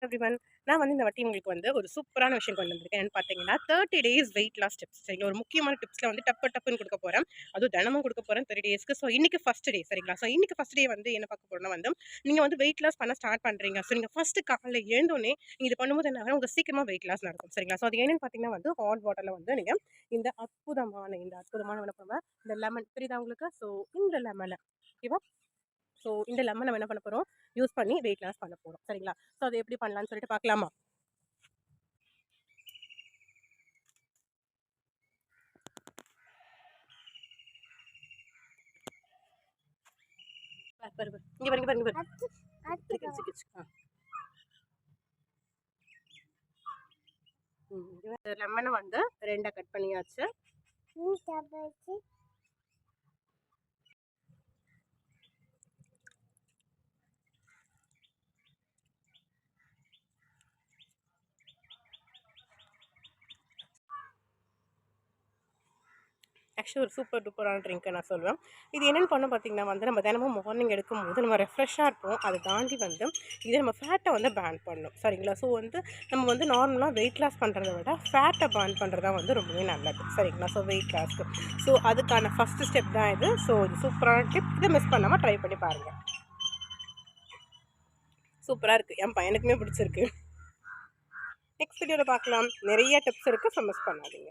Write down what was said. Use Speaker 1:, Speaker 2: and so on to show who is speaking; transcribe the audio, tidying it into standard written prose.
Speaker 1: Everyone. நான் வந்து இந்த வாட்டி உங்களுக்கு வந்து ஒரு சூப்பரான விஷயம் கொண்டு வந்திருக்கேன். என்னன்னு பார்த்தீங்கன்னா, 30 டேஸ் வெயிட் லாஸ் டிப்ஸ். சரிங்களா? ஒரு முக்கியமான டிப்ஸ்ல வந்து டப்புன்னு குடுக்க போறேன். அதுவும் தினமும் குடுக்க போறேன் 30 டேஸ்க்கு. ஸோ இன்னைக்கு ஃபர்ஸ்ட் டே சரிங்களா? ஸோ இன்னைக்கு ஃபர்ஸ்ட் டே வந்து என்ன பார்க்க போறோம்னா வந்து, நீங்க வந்து வெயிட் லாஸ் பண்ண ஸ்டார்ட் பண்றீங்க. ஸோ நீங்க ஃபர்ஸ்ட் காலைல எழுந்தோனே நீங்க இது பண்ணும்போது என்ன ஆகும், உங்களுக்கு சீக்கிரமா வெயிட் லாஸ் நடக்கும். சரிங்களா? ஸோ அது என்னன்னு பார்த்தீங்கன்னா வந்து, ஹாட் வாட்டர்ல வந்து நீங்க இந்த அற்புதமான என்ன பண்ணுங்க, இந்த லெமன் தெரியுதா உங்களுக்கு? ஸோ இந்த லெமன ஓகேவா? ஸோ இந்த லெமன் நம்ம என்ன பண்ண போறோம், யூஸ் பண்ணி வெயிட் லாஸ் பண்ண போறோம். சரிங்களா? ஸோ அது எப்படி பண்ணலாம்னு சொல்லிட்டு பார்க்கலாமா? பாரு, பாரு, பாரு. இங்க பாரு, இங்க பாரு, இங்க பாரு. சிக்கிச்சு. லெமனை வந்து 2 கட் பண்ணியாச்சு. ஆக்சுவலி ஒரு சூப்பர் டூப்பரான ட்ரிங்க்கை நான் சொல்லுவேன். இது என்னென்னு பண்ணோம் பார்த்தீங்கன்னா வந்து, நம்ம தினமும் மார்னிங் எடுக்கும்போது நம்ம ரெஃப்ரெஷ்ஷாக இருப்போம். அதை தாண்டி வந்து இதே நம்ம ஃபேட்டை வந்து பேர்ன் பண்ணணும். சரிங்களா? ஸோ வந்து நம்ம வந்து நார்மலாக வெயிட் லாஸ் பண்ணுறத விட ஃபேட்டை பேர்ன் பண்ணுறது தான் வந்து ரொம்பவே நல்லது. சரிங்களா? ஸோ வெயிட் லாஸ்க்கு. ஸோ அதுக்கான ஃபஸ்ட்டு ஸ்டெப் தான் இது. ஸோ இது சூப்பரான டிப். இதை மிஸ் பண்ணாமல் ட்ரை பண்ணி பாருங்கள். சூப்பராக இருக்குது. என் பையனுக்குமே பிடிச்சிருக்கு. நெக்ஸ்ட் வீடியோவில் பார்க்கலாம். நிறைய டிப்ஸ் இருக்குது. ஸோ மிஸ் பண்ணாதீங்க.